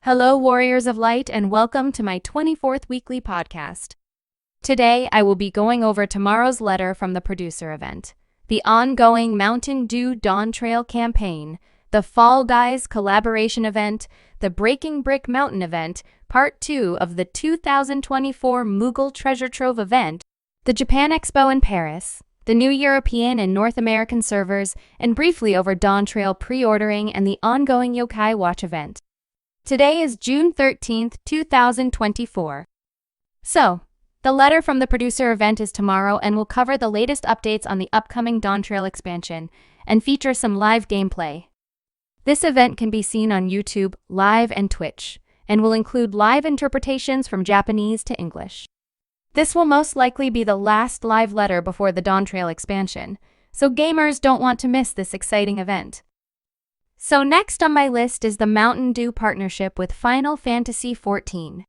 Hello, Warriors of Light, and welcome to my 24th weekly podcast. Today, I will be going over tomorrow's letter from the producer event, the ongoing Mountain Dew Dawn Trail campaign, the Fall Guys collaboration event, the Breaking Brick Mountain event, Part 2 of the 2024 Moogle Treasure Trove event, the Japan Expo in Paris, the new European and North American servers, and briefly over Dawn Trail pre-ordering and the ongoing Yokai Watch event. Today is June 13th, 2024. So, the letter from the producer event is tomorrow and will cover the latest updates on the upcoming Dawn Trail expansion and feature some live gameplay. This event can be seen on YouTube, Live, and Twitch, and will include live interpretations from Japanese to English. This will most likely be the last live letter before the Dawn Trail expansion, so gamers don't want to miss this exciting event. So next on my list is the Mountain Dew partnership with Final Fantasy XIV.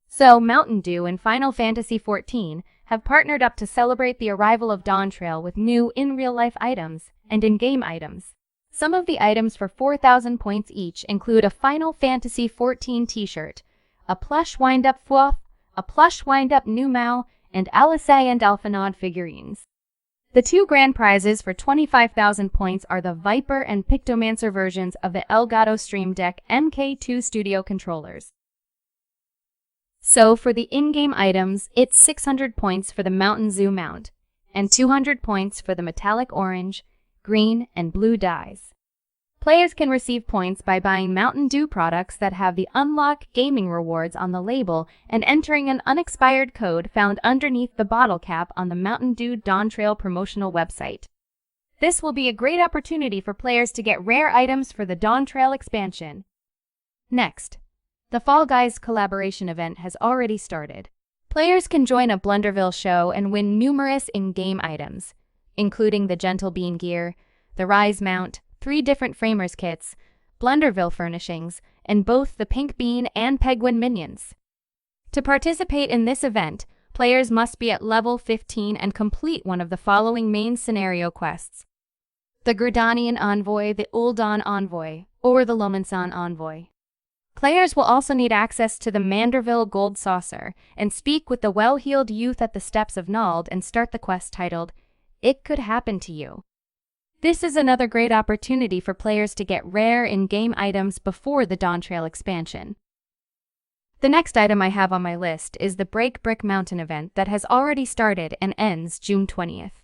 So Mountain Dew and Final Fantasy XIV have partnered up to celebrate the arrival of Dawn Trail with new in-real-life items and in-game items. Some of the items for 4,000 points each include a Final Fantasy XIV t-shirt, a plush wind-up Fwoof, a plush wind-up New Mao, and Alice and Alphinaud figurines. The two grand prizes for 25,000 points are the Viper and Pictomancer versions of the Elgato Stream Deck MK2 Studio controllers. So for the in-game items, it's 600 points for the Mountain Dew mount, and 200 points for the metallic orange, green, and blue dyes. Players can receive points by buying Mountain Dew products that have the Unlock Gaming rewards on the label and entering an unexpired code found underneath the bottle cap on the Mountain Dew Dawn Trail promotional website. This will be a great opportunity for players to get rare items for the Dawn Trail expansion. Next, the Fall Guys collaboration event has already started. Players can join a Blunderville show and win numerous in-game items, including the Gentle Bean gear, the Rise mount, 3 different Framers kits, Blunderville furnishings, and both the Pink Bean and Penguin minions. To participate in this event, players must be at level 15 and complete one of the following main scenario quests: the Gridanian Envoy, the Ul'Dan Envoy, or the Lominsan Envoy. Players will also need access to the Manderville Gold Saucer and speak with the well-heeled youth at the Steps of Nald and start the quest titled, "It Could Happen to You." This is another great opportunity for players to get rare in-game items before the Dawn Trail expansion. The next item I have on my list is the Break Brick Mountain event that has already started and ends June 20th.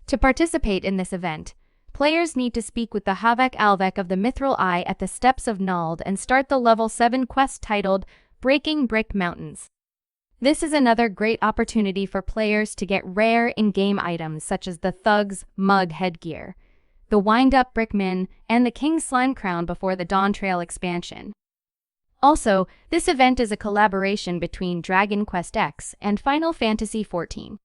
To participate in this event, players need to speak with the Havek Alvek of the Mithril Eye at the Steps of Nald and start the level 7 quest titled Breaking Brick Mountains. This is another great opportunity for players to get rare in-game items such as the Thug's Mug headgear, the Wind-Up Brickman, and the King Slime Crown before the Dawn Trail expansion. Also, this event is a collaboration between Dragon Quest X and Final Fantasy XIV.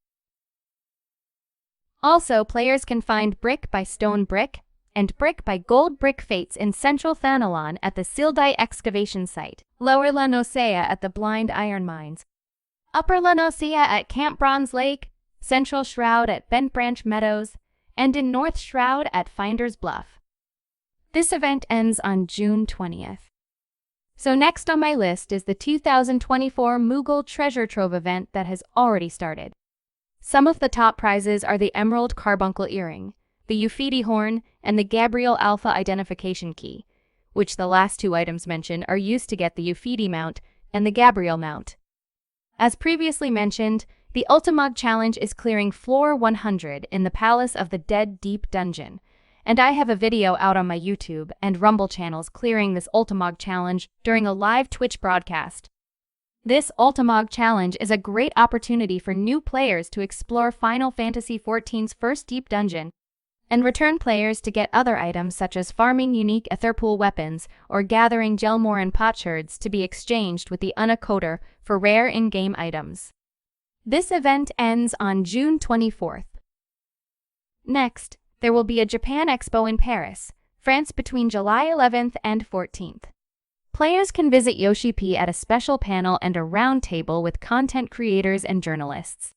Also, players can find Brick by Stone Brick and Brick by Gold Brick Fates in Central Thanalon at the Sildai excavation site, Lower La Nosea at the Blind Iron Mines, Upper La Nosea at Camp Bronze Lake, Central Shroud at Bent Branch Meadows, and in North Shroud at Finder's Bluff. This event ends on June 20th. So next on my list is the 2024 Moogle Treasure Trove event that has already started. Some of the top prizes are the Emerald Carbuncle Earring, the Ffxiv Horn, and the Gabriel Alpha Identification Key, which the last 2 items mentioned are used to get the Ffxiv mount and the Gabriel mount. As previously mentioned, the Ultimog Challenge is clearing floor 100 in the Palace of the Dead Deep Dungeon, and I have a video out on my YouTube and Rumble channels clearing this Ultimog Challenge during a live Twitch broadcast. This Ultimog Challenge is a great opportunity for new players to explore Final Fantasy XIV's first deep dungeon, and return players to get other items such as farming unique Etherpool weapons or gathering Gelmoran potsherds to be exchanged with the Unacoder for rare in-game items. This event ends on June 24th. Next, there will be a Japan Expo in Paris, France between July 11th and 14th. Players can visit Yoshi P at a special panel and a round table with content creators and journalists.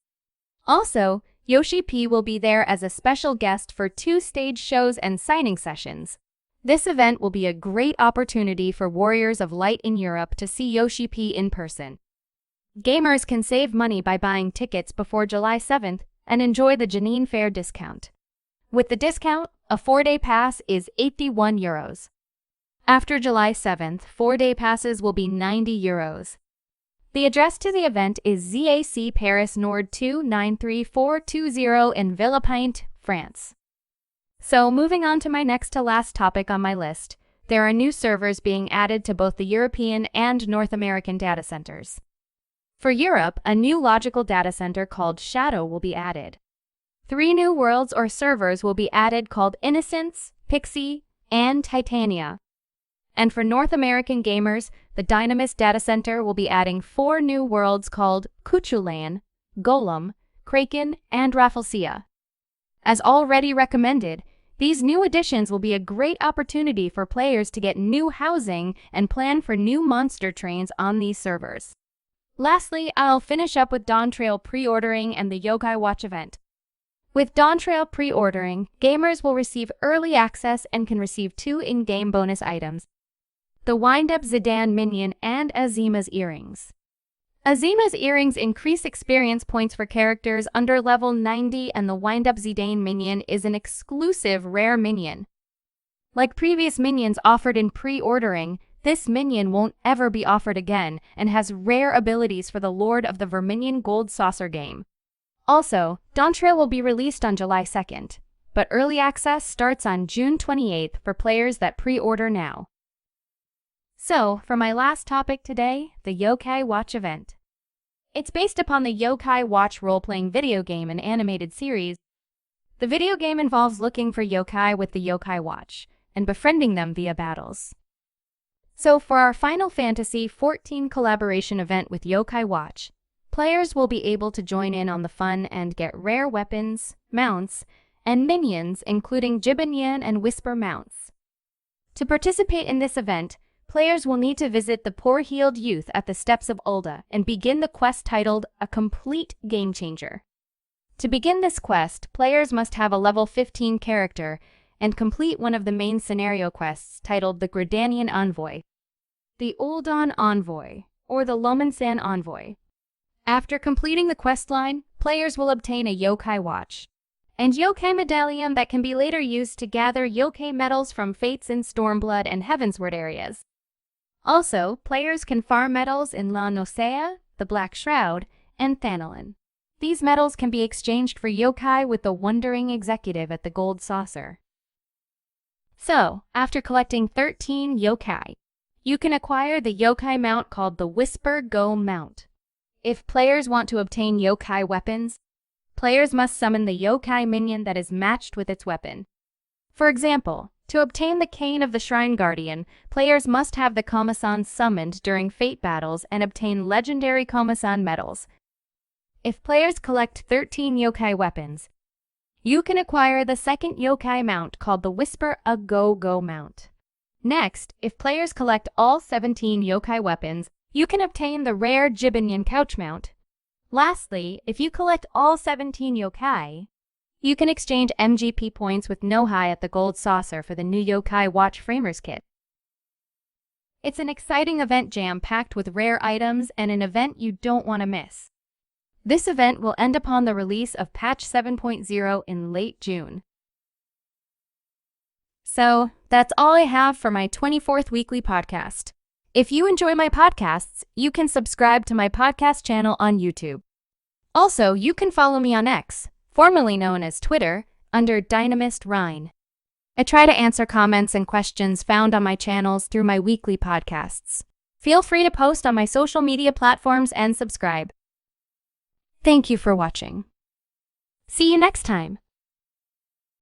Also, Yoshi P will be there as a special guest for 2 stage shows and signing sessions. This event will be a great opportunity for Warriors of Light in Europe to see Yoshi P in person. Gamers can save money by buying tickets before July 7th and enjoy the Janine Fair discount. With the discount, a 4-day pass is €81. After July 7th, 4-day passes will be €90. The address to the event is ZAC Paris Nord 293420 in Villepinte, France. So, moving on to my next to last topic on my list, there are new servers being added to both the European and North American data centers. For Europe, a new logical data center called Shadow will be added. 3 new worlds or servers will be added called Innocence, Pixie, and Titania. And for North American gamers, the Dynamis data center will be adding 4 new worlds called Cuchulainn, Golem, Kraken, and Rafflesia. As already recommended, these new additions will be a great opportunity for players to get new housing and plan for new monster trains on these servers. Lastly, I'll finish up with Dawntrail pre-ordering and the Yokai Watch event. With Dawntrail pre-ordering, gamers will receive early access and can receive 2 in-game bonus items: the Wind-Up Zidane minion and Azima's earrings. Azima's earrings increase experience points for characters under level 90, and the Wind-Up Zidane minion is an exclusive rare minion. Like previous minions offered in pre-ordering, this minion won't ever be offered again and has rare abilities for the Lord of the Verminion Gold Saucer game. Also, Dawntrail will be released on July 2nd, but early access starts on June 28th for players that pre-order now. So, for my last topic today, the Yokai Watch event. It's based upon the Yokai Watch role-playing video game and animated series. The video game involves looking for yokai with the Yokai Watch and befriending them via battles. So, for our Final Fantasy XIV collaboration event with Yokai Watch, players will be able to join in on the fun and get rare weapons, mounts, and minions, including Jibanyan and Whisper mounts. To participate in this event, players will need to visit the Poor-Heeled Youth at the Steps of Ulda and begin the quest titled A Complete Game Changer. To begin this quest, players must have a level 15 character and complete one of the main scenario quests titled the Gridanian Envoy, the Uldan Envoy, or the Lomansan Envoy. After completing the questline, players will obtain a Yokai Watch and Yokai Medallion that can be later used to gather Yokai medals from Fates in Stormblood and Heavensward areas. Also, players can farm medals in La Nosea, the Black Shroud, and Thanalan. These medals can be exchanged for yokai with the Wandering Executive at the Gold Saucer. So, after collecting 13 yokai, you can acquire the yokai mount called the Whisper Go mount. If players want to obtain yokai weapons, players must summon the yokai minion that is matched with its weapon. For example, to obtain the Cane of the Shrine Guardian, players must have the Komasan summoned during Fate battles and obtain legendary Komasan medals. If players collect 13 yokai weapons, you can acquire the second yokai mount called the Whisper A Go mount. Next, if players collect all 17 yokai weapons, you can obtain the rare Jibanyan couch mount. Lastly, if you collect all 17 yokai, you can exchange MGP points with Nohai at the Gold Saucer for the new Yokai Watch Framers Kit. It's an exciting event jam-packed with rare items and an event you don't want to miss. This event will end upon the release of patch 7.0 in late June. So, that's all I have for my 24th weekly podcast. If you enjoy my podcasts, you can subscribe to my podcast channel on YouTube. Also, you can follow me on X, formerly known as Twitter, under Dynamis Ryne. I try to answer comments and questions found on my channels through my weekly podcasts. Feel free to post on my social media platforms and subscribe. Thank you for watching. See you next time.